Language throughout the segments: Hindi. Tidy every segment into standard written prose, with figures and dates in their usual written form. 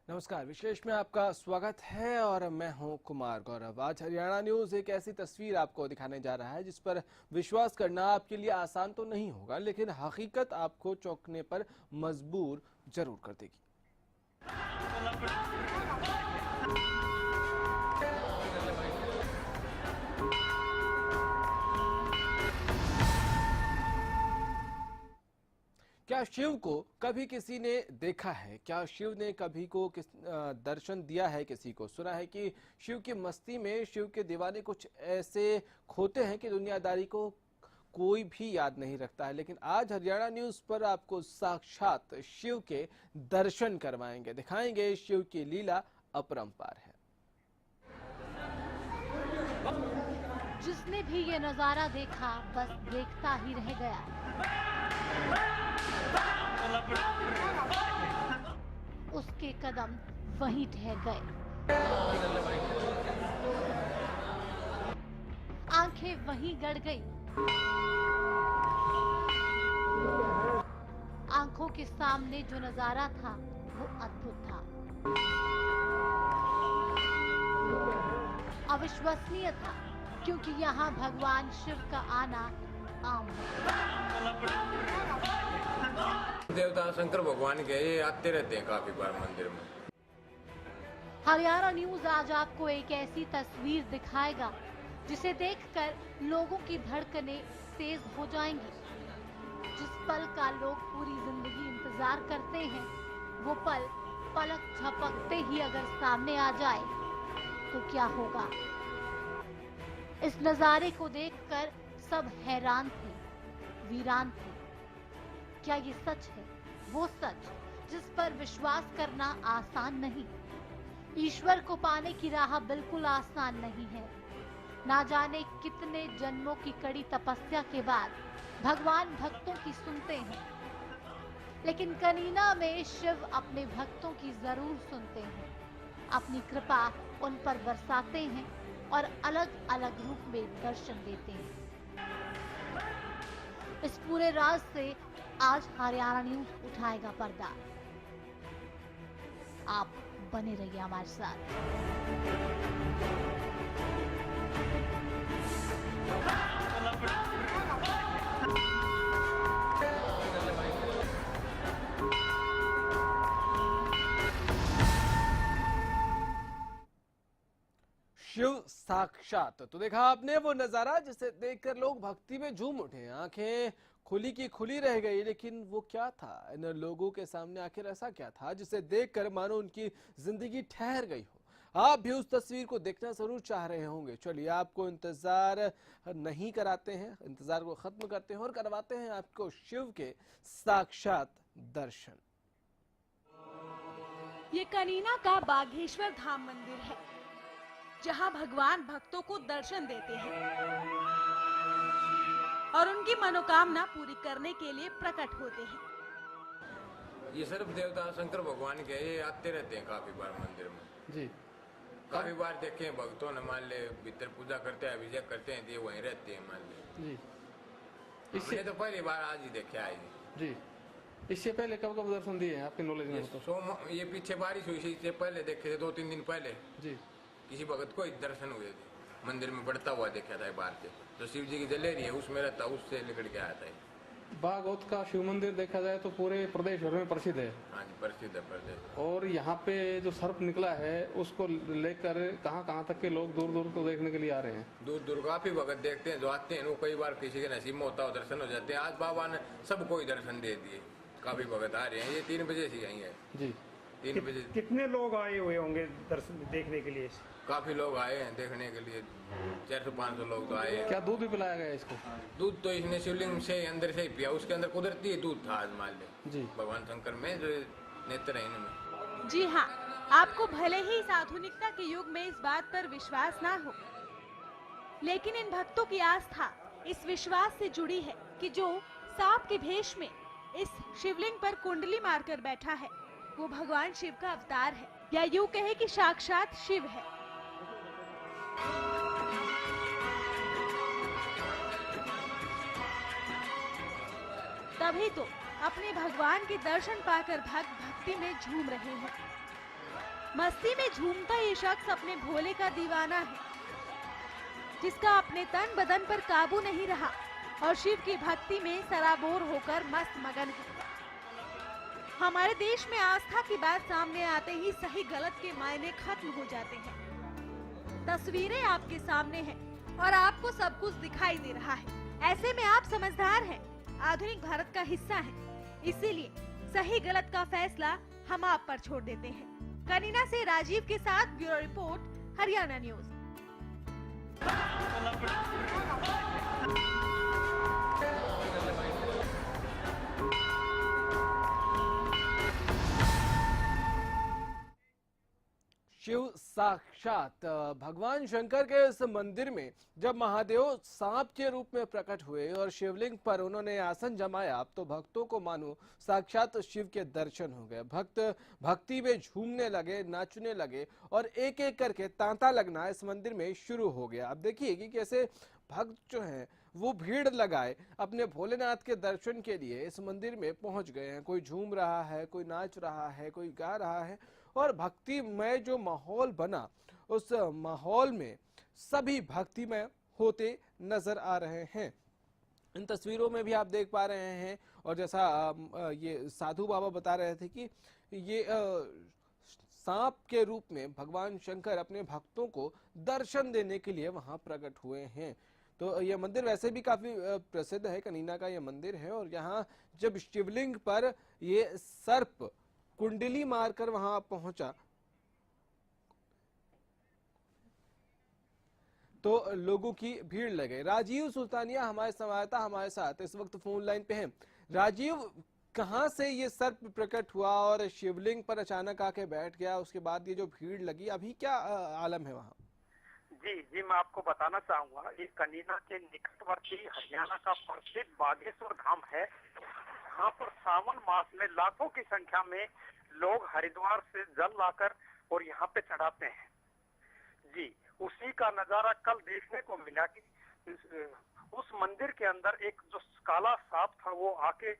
नमस्कार, विशेष में आपका स्वागत है और मैं हूं कुमार गौरव। आज हरियाणा न्यूज एक ऐसी तस्वीर आपको दिखाने जा रहा है जिस पर विश्वास करना आपके लिए आसान तो नहीं होगा, लेकिन हकीकत आपको चौंकने पर मजबूर जरूर कर देगी। क्या शिव को कभी किसी ने देखा है? क्या शिव ने कभी को दर्शन दिया है किसी को? सुना है कि शिव की मस्ती में शिव के दीवाने कुछ ऐसे खोते हैं कि दुनियादारी को कोई भी याद नहीं रखता है। लेकिन आज हरियाणा न्यूज पर आपको साक्षात शिव के दर्शन करवाएंगे, दिखाएंगे शिव की लीला अपरंपार है। जिसने भी ये नजारा देखा बस देखता ही रह गया। उसके कदम वहीं ठहर गए, आंखें वहीं गड़ गई। आंखों के सामने जो नजारा था वो अद्भुत था, अविश्वसनीय था, क्योंकि यहाँ भगवान शिव का आना आम है। देवता शंकर भगवान के ये आते रहते हैं काफी बार मंदिर में। हरियाणा न्यूज आज आपको एक ऐसी तस्वीर दिखाएगा जिसे देखकर लोगों की धड़कनें तेज हो जाएंगी। जिस पल का लोग पूरी जिंदगी इंतजार करते हैं, वो पल पलक झपकते ही अगर सामने आ जाए तो क्या होगा? इस नजारे को देखकर सब हैरान थे, वीरान थे। क्या ये सच है? वो सच जिस पर विश्वास करना आसान नहीं। ईश्वर को पाने की राह बिल्कुल आसान नहीं है। ना जाने कितने जन्मों की कड़ी तपस्या के बाद भगवान भक्तों की सुनते हैं, लेकिन कनीना में शिव अपने भक्तों की जरूर सुनते हैं। अपनी कृपा उन पर बरसाते हैं और अलग अलग रूप में दर्शन देते हैं। इस पूरे राज से आज हरियाणा न्यूज उठाएगा पर्दा। आप बने रहिए हमारे साथ। शिव साक्षात। तो देखा आपने वो नजारा जिसे देखकर लोग भक्ति में झूम उठे, आंखें खुली की खुली रह गई। लेकिन वो क्या था? इन लोगों के सामने आखिर ऐसा क्या था जिसे देखकर मानो उनकी जिंदगी ठहर गई हो? आप भी उस तस्वीर को देखना जरूर चाह रहे होंगे। चलिए आपको इंतजार नहीं कराते हैं, इंतजार को खत्म करते हैं और करवाते हैं आपको शिव के साक्षात दर्शन। ये कनीना का बाघेश्वर धाम मंदिर है, जहां भगवान भक्तों को दर्शन देते हैं और उनकी मनोकामना पूरी करने के लिए प्रकट होते हैं। ये सिर्फ देवता शंकर भगवान के ये आते रहते हैं काफी बार मंदिर में जी। काफी बार देखे हैं भक्तों ने। मान ले भीतर पूजा करते हैं, अभिषेक करते हैं, ये वहीं रहते हैं। मान ले जी। इससे तो पहली बार आज ही देखे आए जी। इससे पहले कब कब दर्शन दिए हैं आपके नॉलेज में? ये पीछे बारिश हुई, इससे पहले देखे थे 2-3 दिन पहले जी। किसी भगत को दर्शन हुए थे, मंदिर में बढ़ता हुआ देखा था। बाहर से जो शिव जी की जलेरी है उसमें रहता, उससे निकल के आया था। बागौत का शिव मंदिर देखा जाए तो पूरे प्रदेश भर में प्रसिद्ध है। हाँ जी, प्रसिद्ध है प्रदेश। और यहाँ पे जो सर्प निकला है उसको लेकर कहाँ तक के लोग दूर दूर को देखने के लिए आ रहे हैं। दूर दूर काफी भगत देखते हैं, जो आते हैं वो कई बार किसी के नसीब में होता हो दर्शन हो जाते हैं। आज बाबा ने सबको ही दर्शन दे दिए, काफी भगत आ रहे हैं। ये 3 बजे से यही है जी। 3 बजे। कितने लोग आए हुए होंगे दर्शन देखने के लिए? काफी लोग आए हैं देखने के लिए, 400-500 लोग तो आए हैं। क्या दूध भी पिलाया गया इसको? दूध तो इसने शिवलिंग से अंदर से ही पिया, उसके अंदर कुदरती दूध था, आज मान ले जी। भगवान शंकर में जो नेत्र है इनमें। जी हाँ, आपको भले ही इस आधुनिकता के युग में इस बात पर विश्वास ना हो, लेकिन इन भक्तों की आस्था इस विश्वास से जुड़ी है कि जो सांप के भेष में इस शिवलिंग पर कुंडली मारकर बैठा है वो भगवान शिव का अवतार है, या यूं कहे कि साक्षात शिव है। तभी तो अपने भगवान के दर्शन पाकर भक्त भक्ति में झूम रहे हैं। मस्ती में झूमता ये शख्स अपने भोले का दीवाना है, जिसका अपने तन बदन पर काबू नहीं रहा और शिव की भक्ति में सराबोर होकर मस्त मगन है। हमारे देश में आस्था की बात सामने आते ही सही गलत के मायने खत्म हो जाते हैं। तस्वीरें आपके सामने हैं और आपको सब कुछ दिखाई दे रहा है। ऐसे में आप समझदार हैं, आधुनिक भारत का हिस्सा हैं, इसीलिए सही गलत का फैसला हम आप पर छोड़ देते हैं। कनीना से राजीव के साथ bureau report, Haryana news. Shiv साक्षात भगवान शंकर के इस मंदिर में जब महादेव सांप के रूप में प्रकट हुए और शिवलिंग पर उन्होंने आसन जमाया, तो भक्तों को मानो साक्षात शिव के दर्शन हो गए। भक्त भक्ति में झूमने लगे, नाचने लगे और एक एक करके तांता लगना इस मंदिर में शुरू हो गया। अब देखिए कि कैसे भक्त जो हैं वो भीड़ लगाए अपने भोलेनाथ के दर्शन के लिए इस मंदिर में पहुंच गए हैं। कोई झूम रहा है, कोई नाच रहा है, कोई गा रहा है और भक्तिमय जो माहौल बना उस माहौल में सभी भक्तिमय होते नजर आ रहे हैं। इन तस्वीरों में भी आप देख पा रहे हैं और जैसा ये साधु बाबा बता रहे थे कि ये सांप के रूप में भगवान शंकर अपने भक्तों को दर्शन देने के लिए वहां प्रकट हुए हैं। तो यह मंदिर वैसे भी काफी प्रसिद्ध है, कनीना का यह मंदिर है और यहाँ जब शिवलिंग पर ये सर्प कुंडली मारकर वहां पहुंचा तो लोगों की भीड़ लगे। राजीव सुल्तानिया हमारे संवाददाता हमारे साथ इस वक्त फोन लाइन पे हैं। राजीव, कहां से ये सर्प प्रकट हुआ और शिवलिंग पर अचानक आके बैठ गया, उसके बाद ये जो भीड़ लगी, अभी क्या आलम है वहां? जी, मैं आपको बताना चाहूंगा, ये कनीना के निकटवर्ती हरियाणा का प्रसिद्ध बागेश्वर धाम है। यहाँ पर सावन मास में लाखों की संख्या में लोग हरिद्वार से जल लाकर और यहाँ पे चढ़ाते हैं। जी, उसी का नजारा कल देखने को मिला कि उस मंदिर के अंदर एक जो काला सांप था वो आके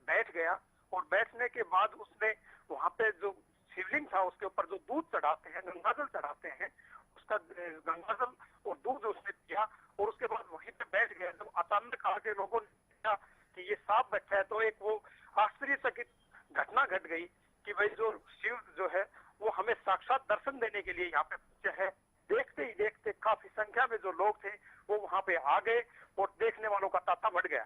बैठ गया और बैठने के बाद उसने वहाँ पे जो शिवलिंग था उसके ऊपर जो दूध चढ़ाते हैं, गंगाजल चढ़ाते हैं, उसका गंगाजल और दूध उसने पिया और उसके बाद वहीं पे बैठ गया। जब अचानक आके लोगों ने देखा कि ये सांप बैठा है तो एक वो आश्चर्यचकित घटना घट गई कि भाई जो शिव जो है वो हमें साक्षात दर्शन देने के लिए यहाँ पे पहुंचे है। देखते ही देखते काफी संख्या में जो लोग थे वो वहाँ पे आ गए और देखने वालों का तांता बढ़ गया।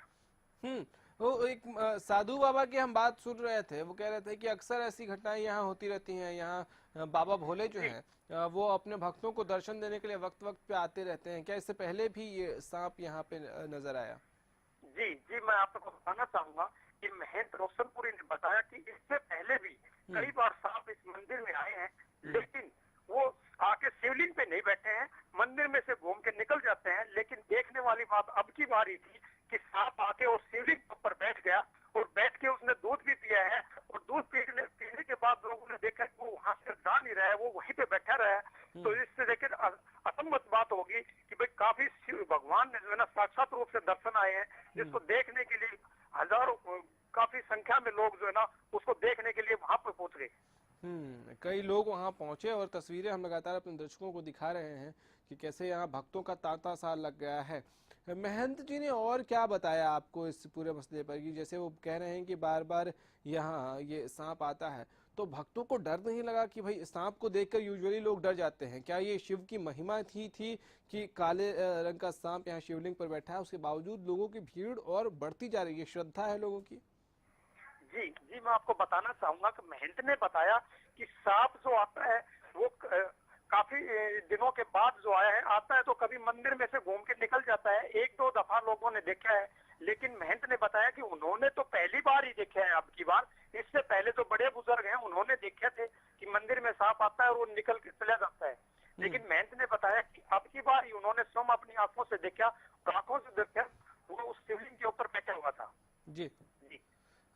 वो एक साधु बाबा की हम बात सुन रहे थे, वो कह रहे थे कि अक्सर ऐसी घटनाएं यहाँ होती रहती हैं। यहाँ बाबा भोले जो हैं वो अपने भक्तों को दर्शन देने के लिए वक्त वक्त पे आते रहते हैं। क्या इससे पहले भी ये सांप यहाँ पे नजर आया? जी, मैं आपको बताना चाहूंगा कि महेंद्र रोशनपुरी ने बताया कि इससे पहले भी कई बार सांप इस मंदिर में आए हैं, लेकिन वो आके शिवलिंग पे नहीं बैठे हैं, मंदिर में से घूम के निकल जाते हैं। लेकिन देखने वाली बात अब की बारी थी कि सांप आके और शिवलिंग पर बैठ गया और बैठ के उसने दूध भी पिया है और दूध पीने के बाद लोगों ने देखा कि वो वहां से जा नहीं रहा है, वो वहीं पे बैठा रहा है। तो इससे देखिए असम्मत बात होगी कि भाई काफी शिव भगवान ने जो है ना साक्षात रूप से दर्शन आए हैं, जिसको देखने के लिए हजारों काफी संख्या में लोग जो है ना उसको देखने के लिए वहां पर पहुंच गए। कई लोग वहां पहुंचे और तस्वीरें हम लगातार अपने दर्शकों को दिखा रहे हैं कि कैसे यहाँ भक्तों का तांता सा लग गया है। महंत जी ने और क्या बताया आपको इस पूरे मसले पर कि जैसे वो कह रहे हैं कि बार बार यहाँ ये सांप आता है, तो भक्तों को डर नहीं लगा कि भाई सांप को देखकर यूजुअली लोग डर जाते हैं? क्या ये शिव की महिमा थी कि काले रंग का सांप यहाँ शिवलिंग पर बैठा है, उसके बावजूद लोगों की भीड़ और बढ़ती जा रही है, श्रद्धा है लोगों की? जी, मैं आपको बताना चाहूंगा कि महंत ने बताया कि सांप जो आता है वो काफी दिनों के बाद जो आया है, आता है तो कभी मंदिर में से घूम के निकल जाता है। एक दो दफा लोगों ने देखा है, लेकिन महंत ने बताया कि उन्होंने तो पहली बार ही देखा है अब की बार। इससे पहले तो बड़े बुजुर्ग हैं, उन्होंने देखे थे कि मंदिर में सांप आता है और वो निकल के चला जाता है। लेकिन महंत ने बताया कि अब की बार ही उन्होंने स्वयं अपनी आंखों से देखा, और आंखों से देखा वो उस शिवलिंग के ऊपर बैठा हुआ था। जी,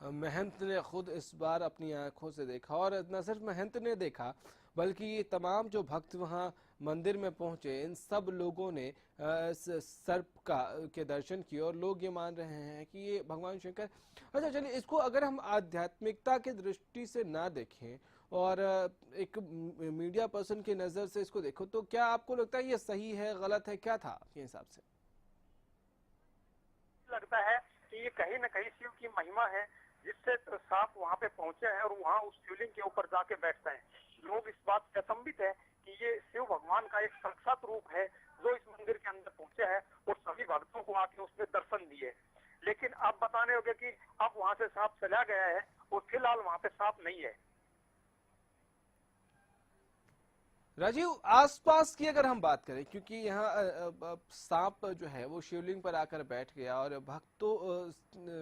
महंत ने खुद इस बार अपनी आंखों से देखा, और न सिर्फ महंत ने देखा बल्कि ये तमाम जो भक्त वहाँ मंदिर में पहुंचे, इन सब लोगों ने सर्प के दर्शन किए, और लोग ये मान रहे हैं कि ये भगवान शंकर। अच्छा चलिए, इसको अगर हम आध्यात्मिकता की दृष्टि से ना देखें और एक मीडिया पर्सन की नज़र से इसको देखो, तो क्या आपको लगता है ये सही है, गलत है, क्या था आपके हिसाब से? लगता है कि ये कहीं न कहीं शिव की महिमा है, जिससे सांप वहाँ पे पहुंचे हैं और वहाँ उस शिवलिंग के ऊपर जाके बैठते हैं। लोग इस बात से अचंभित है कि ये शिव भगवान का एक साक्षात रूप है जो इस मंदिर के अंदर पहुंचे है और सभी भक्तों को आके उसने दर्शन दिए। लेकिन अब बताने होगा कि अब वहाँ से सांप चला गया है और फिलहाल वहाँ पे सांप नहीं है। राजीव, आसपास की अगर हम बात करें, क्योंकि यहाँ सांप जो है वो शिवलिंग पर आकर बैठ गया और भक्तों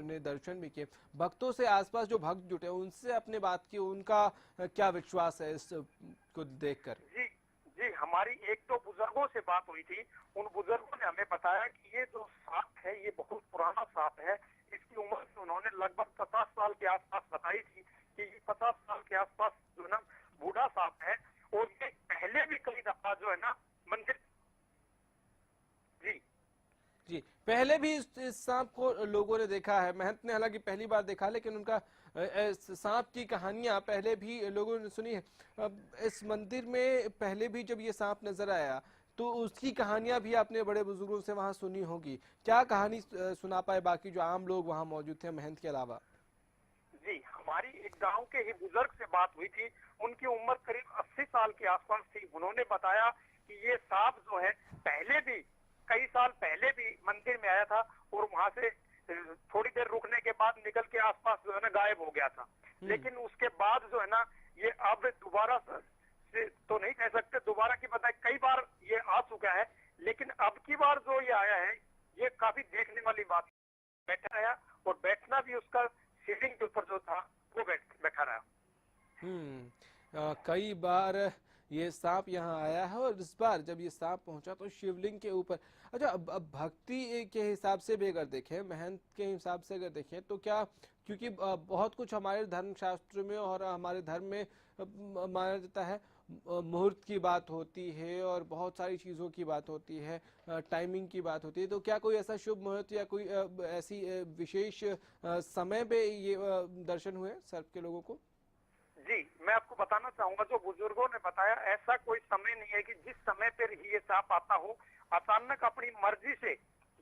ने दर्शन भी किए, भक्तों से आसपास जो भक्त जुटे उनसे अपने बात की, उनका क्या विश्वास है इस को देखकर? जी, हमारी एक दो बुजुर्गों से बात हुई थी। उन बुजुर्गों ने हमें बताया कि ये जो सांप है ये बहुत पुराना सांप है। इसकी उम्र उन्होंने लगभग 50 साल के आसपास बताई थी कि ये 50 साल के आसपास जो ना बूढ़ा सांप है, और ये पहले भी कई दफा जो है ना मंदिर जी पहले भी इस सांप को लोगों ने देखा है। महंत ने हालांकि पहली बार देखा, लेकिन उनका सांप की कहानियां पहले भी लोगों ने सुनी है। इस मंदिर में पहले भी जब ये सांप नजर आया तो उसकी कहानियां भी आपने बड़े बुजुर्गों से वहां सुनी होगी। क्या कहानी सुना पाए बाकी जो आम लोग वहां मौजूद थे महंत के अलावा? जी, हमारी एक गांव के ही बुजुर्ग से बात हुई थी। उनकी उम्र करीब 80 साल के आसपास थी। उन्होंने बताया कि ये सांप जो है पहले भी कई साल पहले भी मंदिर में आया था और वहां से थोड़ी देर रुकने के बाद निकल के आसपास जो है ना गायब हो गया था। लेकिन उसके बाद जो है ना ये अब दोबारा से तो नहीं कह सकते, दोबारा की बजाय कई बार ये आ चुका है, लेकिन अब की बार जो ये आया है ये काफी देखने वाली बात। बैठा रहा और बैठना भी उसका शिवलिंग के ऊपर जो था वो बैठा रहा। कई बार ये सांप यहाँ आया है और इस बार जब ये सांप पहुंचा तो शिवलिंग के ऊपर। अच्छा, अब भक्ति के हिसाब से भी अगर देखें, महंत के हिसाब से अगर देखें, तो क्या, क्योंकि बहुत कुछ हमारे धर्मशास्त्र में और हमारे धर्म में माना जाता है, मुहूर्त की बात होती है और बहुत सारी चीज़ों की बात होती है, टाइमिंग की बात होती है, तो क्या कोई ऐसा शुभ मुहूर्त या कोई ऐसी विशेष समय पे ये दर्शन हुए सर्प के लोगों को? जी, मैं आपको बताना चाहूंगा, जो बुजुर्गों ने बताया ऐसा कोई समय नहीं है कि जिस समय पर ही ये सांप आता हो। अचानक अपनी मर्जी से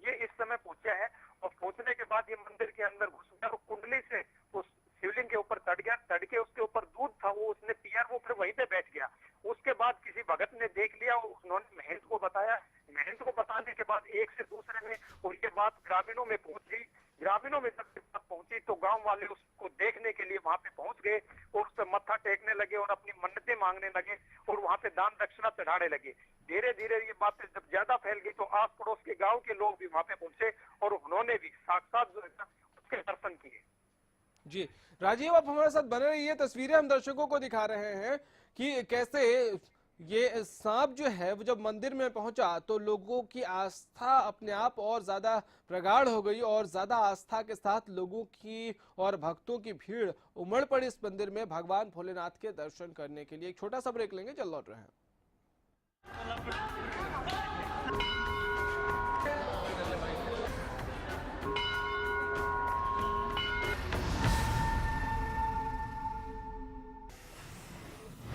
ये इस समय पहुंचा है और पहुंचने के बाद ये मंदिर के अंदर घुस गया और कुंडली से उस शिवलिंग के ऊपर चढ़ गया। चढ़ के उसके ऊपर दूध था वो उसने पिया, वो फिर वहीं पे बैठ गया। उसके बाद किसी भगत ने देख लिया, उन्होंने महंत को बताया। महंत को बताने के बाद एक से दूसरे में, और ये बात ग्रामीणों में पहुंच गई। ग्रामीणों में जब बात पहुंची तो गांव वाले उसको देखने के लिए वहां पे पहुंच गए और उस पर मत्था टेकने लगे और अपनी मन्नतें मांगने लगे और वहां पे दान दक्षिणा चढ़ाने लगे। धीरे धीरे ये बातें जब ज्यादा फैल गई तो आस पड़ोस के गांव के लोग भी वहां पे पहुंचे और उन्होंने भी साक्षात जो है ना उसके दर्शन किए। जी राजीव, आप हमारे साथ बने रहिए। तस्वीरें हम दर्शकों को दिखा रहे हैं कि कैसे ये सांप जो है वो जब मंदिर में पहुंचा तो लोगों की आस्था अपने आप और ज्यादा प्रगाढ़ हो गई और ज्यादा आस्था के साथ लोगों की और भक्तों की भीड़ उमड़ पड़ी इस मंदिर में भगवान भोलेनाथ के दर्शन करने के लिए। एक छोटा सा ब्रेक लेंगे, जल्द लौट रहे हैं।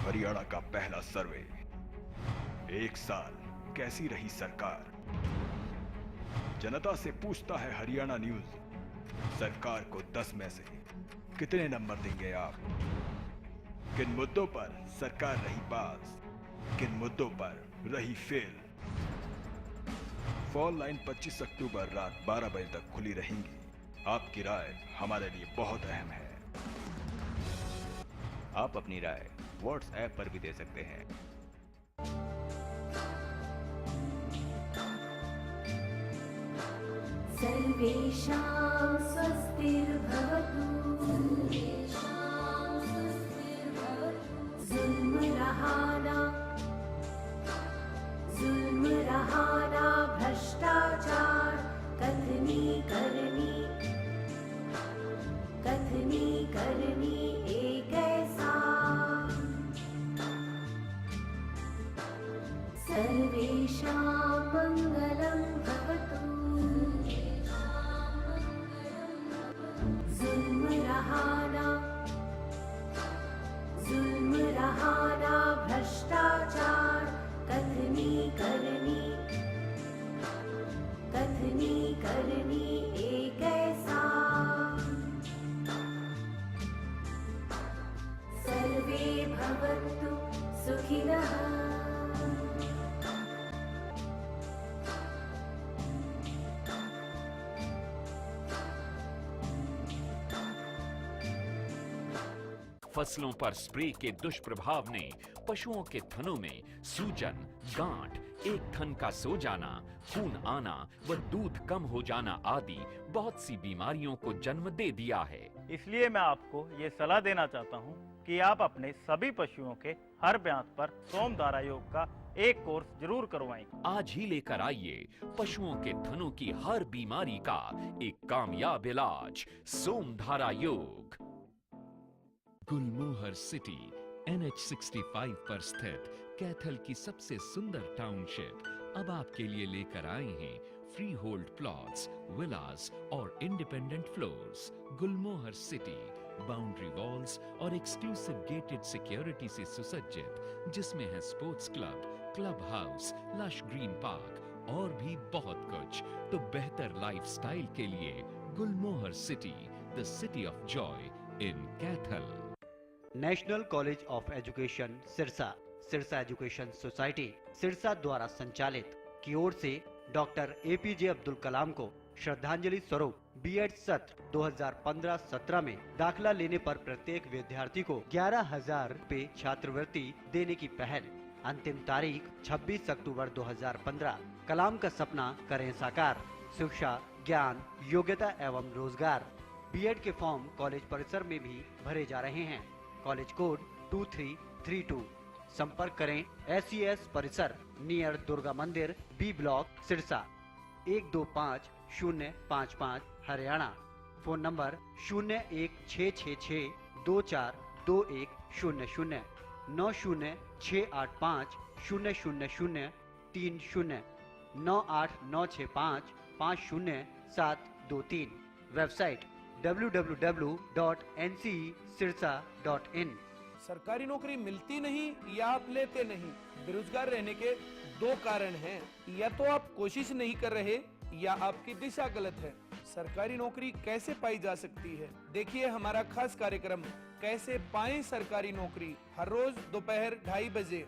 हरियाणा का पहला सर्वे, एक साल कैसी रही सरकार। जनता से पूछता है हरियाणा न्यूज, सरकार को 10 में से कितने नंबर देंगे आप? किन मुद्दों पर सरकार रही पास, किन मुद्दों पर रही फेल? फोन लाइन 25 अक्टूबर रात 12 बजे तक खुली रहेंगी। आपकी राय हमारे लिए बहुत अहम है। आप अपनी राय व्हाट्सएप पर भी दे सकते हैं। सर्वेषां स्वस्तिर्भवतु जुल्म रहाना भ्रष्टाचार कथनी करनी एक ऐसा सर्वेषां मंगलं भवतु जुल्म रहाना भ्रष्टाचार कथनी करनी एक ऐसा सर्वे भवन्तु सुखिनः। फसलों पर स्प्रे के दुष्प्रभाव ने पशुओं के थनों में सूजन, गांठ, एक थन का सो जाना, खून आना व दूध कम हो जाना आदि बहुत सी बीमारियों को जन्म दे दिया है। इसलिए मैं आपको ये सलाह देना चाहता हूँ कि आप अपने सभी पशुओं के हर ब्यात पर सोमधारा योग का एक कोर्स जरूर करवाएं। आज ही लेकर आइए पशुओं के थनों की हर बीमारी का एक कामयाब इलाज, सोमधारा योग। गुलमोहर सिटी NH65 पर स्थित कैथल की सबसे सुंदर टाउनशिप अब आपके लिए लेकर आए हैं फ्री होल्ड प्लॉट्स, विलास और independent floors. Gulmohar city boundary walls और एक्सक्लूसिव गेटेड सिक्योरिटी से सुसज्जित, जिसमें है sports club, club house, lush green park और भी बहुत कुछ। तो बेहतर लाइफस्टाइल के लिए Gulmohar city, the city of joy in Kaithal. National college of education Sirsa education society Sirsa द्वारा संचालित की ओर से डॉक्टर APJ अब्दुल कलाम को श्रद्धांजलि स्वरूप B.Ed सत्र 2015-17 में दाखिला लेने पर प्रत्येक विद्यार्थी को 11,000 रुपए छात्रवृत्ति देने की पहल। अंतिम तारीख 26 अक्टूबर 2015। कलाम का सपना करें साकार। शिक्षा, ज्ञान, योग्यता एवं रोजगार। B.Ed के फॉर्म कॉलेज परिसर में भी भरे जा रहे हैं। College code 2332। संपर्क करें SES परिसर नियर दुर्गा मंदिर, B block, Sirsa. 125055 Haryana. Phone number 01666242100 90685000309 98965500723। Website www.ncesirsa.in। सरकारी नौकरी मिलती नहीं या आप लेते नहीं। बेरोजगार रहने के दो कारण हैं, या तो आप कोशिश नहीं कर रहे या आपकी दिशा गलत है। सरकारी नौकरी कैसे पाई जा सकती है, देखिए हमारा खास कार्यक्रम कैसे पाएं सरकारी नौकरी, हर रोज दोपहर 2:30 बजे।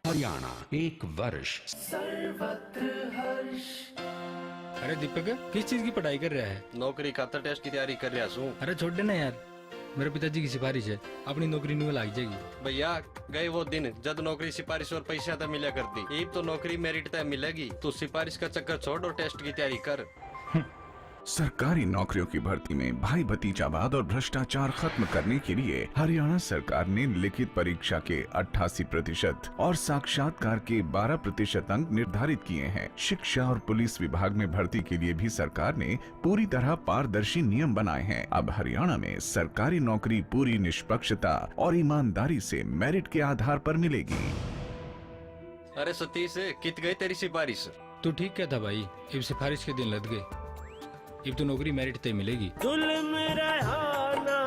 हरियाणा 1 वर्ष। सर्वत्र हर्ष। अरे दीपक, किस चीज की पढ़ाई कर रहा है? नौकरी खातर टेस्ट की तैयारी कर रहा हूँ। अरे छोड़ देना यार, मेरे पिताजी की सिफारिश है, अपनी नौकरी नहीं लग जाएगी। भैया गए वो दिन जब नौकरी सिफारिश और पैसा तो मिला करती, अब तो नौकरी मेरिट तय मिलेगी। तो सिफारिश का चक्कर छोड़ और टेस्ट की तैयारी कर। सरकारी नौकरियों की भर्ती में भाई भतीजावाद और भ्रष्टाचार खत्म करने के लिए हरियाणा सरकार ने लिखित परीक्षा के 88% और साक्षात्कार के 12% अंक निर्धारित किए हैं। शिक्षा और पुलिस विभाग में भर्ती के लिए भी सरकार ने पूरी तरह पारदर्शी नियम बनाए हैं। अब हरियाणा में सरकारी नौकरी पूरी निष्पक्षता और ईमानदारी से मेरिट के आधार पर मिलेगी। अरे सतीश, कित गई तेरी सिफारिश? तू ठीक कहता भाई, अब सिफारिश के दिन लग गए, अब तो नौकरी मेरिट तय मिलेगी। जुल्म रहना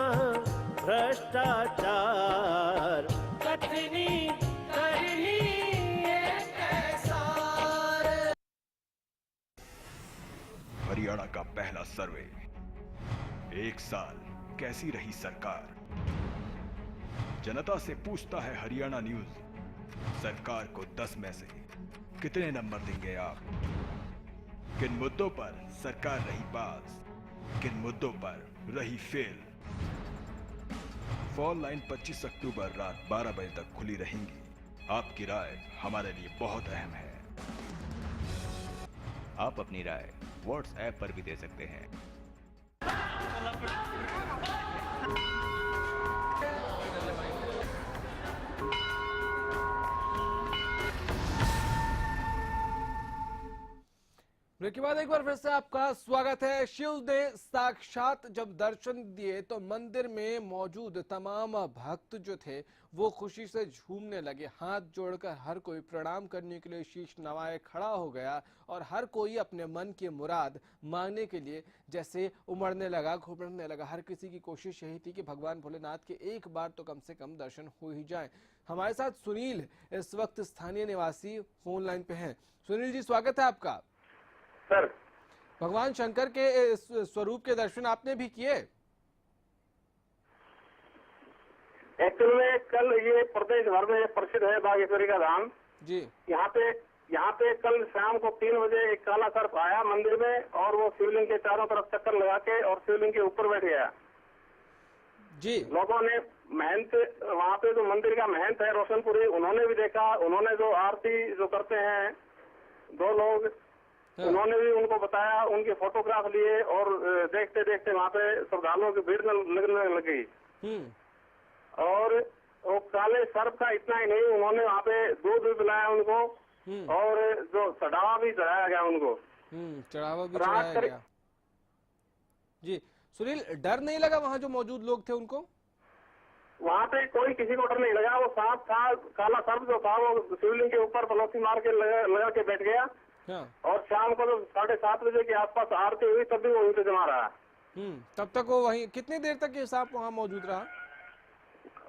भ्रष्टाचार कथनी करनी हरियाणा का पहला सर्वे। 1 साल कैसी रही सरकार? जनता से पूछता है हरियाणा न्यूज। सरकार को 10 में से कितने नंबर देंगे आप? किन मुद्दों पर सरकार रही पास, किन मुद्दों पर रही फेल? फोन लाइन 25 अक्टूबर रात 12 बजे तक खुली रहेंगी। आपकी राय हमारे लिए बहुत अहम है। आप अपनी राय व्हाट्सएप पर भी दे सकते हैं। ब्रेक के बाद एक बार फिर से आपका स्वागत है। शिव ने साक्षात जब दर्शन दिए तो मंदिर में मौजूद तमाम भक्त जो थे वो खुशी से झूमने लगे। हाथ जोड़कर हर कोई प्रणाम करने के लिए शीश नवाए खड़ा हो गया और हर कोई अपने मन की मुराद मांगने के लिए जैसे उमड़ने लगा, घूमने लगा। हर किसी की कोशिश यही थी कि भगवान भोलेनाथ के एक बार तो कम से कम दर्शन हो ही जाए। हमारे साथ सुनील इस वक्त स्थानीय निवासी फोन लाइन पे हैं। सुनील जी, स्वागत है आपका। सर, भगवान शंकर के इस स्वरूप के दर्शन आपने भी किए? एक्चुअल में कल ये प्रदेश भर में प्रसिद्ध है बागेश्वरी का धाम जी। यहाँ पे कल शाम को 3 बजे एक काला सर्प आया मंदिर में और वो शिवलिंग के चारों तरफ चक्कर लगा के और शिवलिंग के ऊपर बैठ गया जी। लोगों ने महंत, वहाँ पे जो मंदिर का महंत है रोशनपुरी, उन्होंने भी देखा। उन्होंने जो आरती जो करते हैं 2 लोग, उन्होंने भी उनको बताया, उनके फोटोग्राफ लिए और देखते देखते वहाँ पे श्रद्धालुओं की भीड़ लगने लगी। और वो काले सर्प का इतना ही नहीं, उन्होंने वहाँ पे दूध भी पिलाया उनको और जो चढ़ावा भी चढ़ाया गया उनको। चढ़ावा भी चढ़ाया गया जी। सुनील, डर नहीं लगा वहाँ जो मौजूद लोग थे उनको? वहाँ पे कोई किसी को डर नहीं लगा। वो सांप था, काला सर्प जो था वो शिवलिंग के ऊपर पलोसी मार के लगा के बैठ गया। और शाम को तो 7:30 बजे के आसपास आरती हुई तब भी वो वहीं पे जमा रहा। तब तक वो वहीं कितनी देर तक ये सांप वहाँ मौजूद रहा?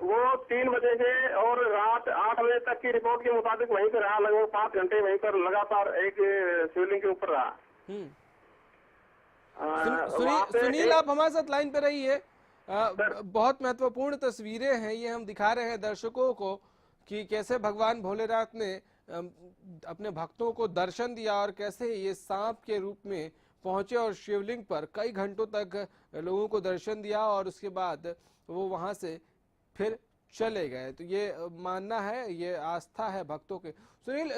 वो 3 बजे से और रात 8 बजे तक की रिपोर्ट के मुताबिक वहीं पे रहा। लगभग 5 घंटे वहीं पर लगातार एक शिवलिंग के ऊपर रहा। सुनील, आप हमारे साथ लाइन पे रहिए। बहुत महत्वपूर्ण तस्वीरें हैं ये, हम दिखा रहे हैं दर्शकों को कि कैसे भगवान भोलेनाथ ने अपने भक्तों को दर्शन दिया और कैसे ये सांप के रूप में पहुंचे और शिवलिंग पर कई घंटों तक लोगों को दर्शन दिया और उसके बाद वो वहां से फिर चले गए। तो ये मानना है, ये आस्था है भक्तों के। सुनील,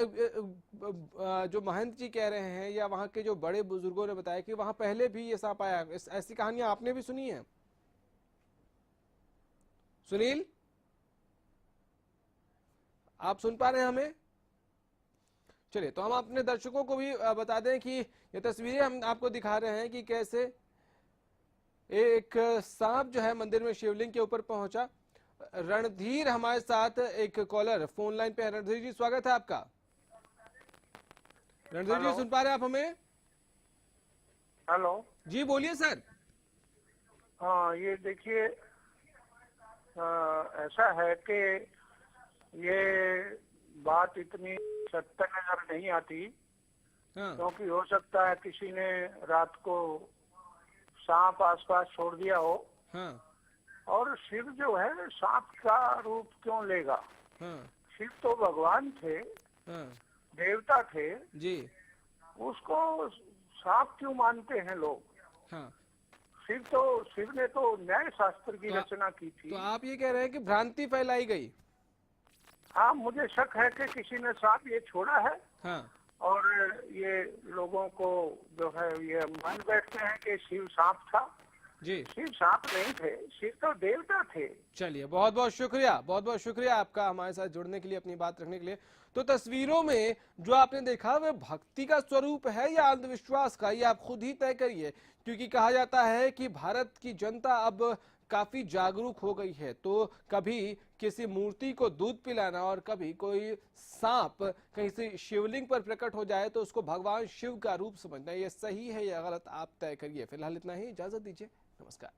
जो महंत जी कह रहे हैं या वहाँ के जो बड़े बुजुर्गों ने बताया कि वहाँ पहले भी ये सांप आया, ऐसी कहानियां आपने भी सुनी है? सुनील, आप सुन पा रहे हैं हमें? चलिए, तो हम अपने दर्शकों को भी बता दें कि ये तस्वीरें हम आपको दिखा रहे हैं कि कैसे एक सांप जो है मंदिर में शिवलिंग के ऊपर पहुंचा। रणधीर हमारे साथ एक कॉलर फोन लाइन पे है। रणधीर जी, स्वागत है आपका। रणधीर जी, सुन पा रहे हैं आप हमें? हेलो जी, बोलिए सर। हाँ, ये देखिए, ऐसा है कि ये बात इतनी सत्य नजर नहीं आती क्योंकि हो सकता है किसी ने रात को सांप आसपास छोड़ दिया हो। और शिव जो है सांप का रूप क्यों लेगा? शिव तो भगवान थे, देवता थे जी, उसको सांप क्यों मानते हैं लोग? शिव ने तो न्याय शास्त्र की रचना की थी। तो आप ये कह रहे हैं कि भ्रांति फैलाई गई? हाँ, मुझे शक है कि किसी ने सांप ये छोड़ा है और ये लोगों को जो है ये मान बैठते हैं कि शिव सांप था। जी, शिव सांप नहीं थे, शिव तो देवता थे। चलिए, बहुत बहुत शुक्रिया, बहुत बहुत शुक्रिया आपका हमारे साथ जुड़ने के लिए, अपनी बात रखने के लिए। तो तस्वीरों में जो आपने देखा वह भक्ति का स्वरूप है या अंधविश्वास का, ये आप खुद ही तय करिए। क्योंकि कहा जाता है कि भारत की जनता अब काफी जागरूक हो गई है, तो कभी किसी मूर्ति को दूध पिलाना और कभी कोई सांप कहीं से शिवलिंग पर प्रकट हो जाए तो उसको भगवान शिव का रूप समझना, ये सही है या गलत, आप तय करिए। फिलहाल इतना ही, इजाजत दीजिए, नमस्कार।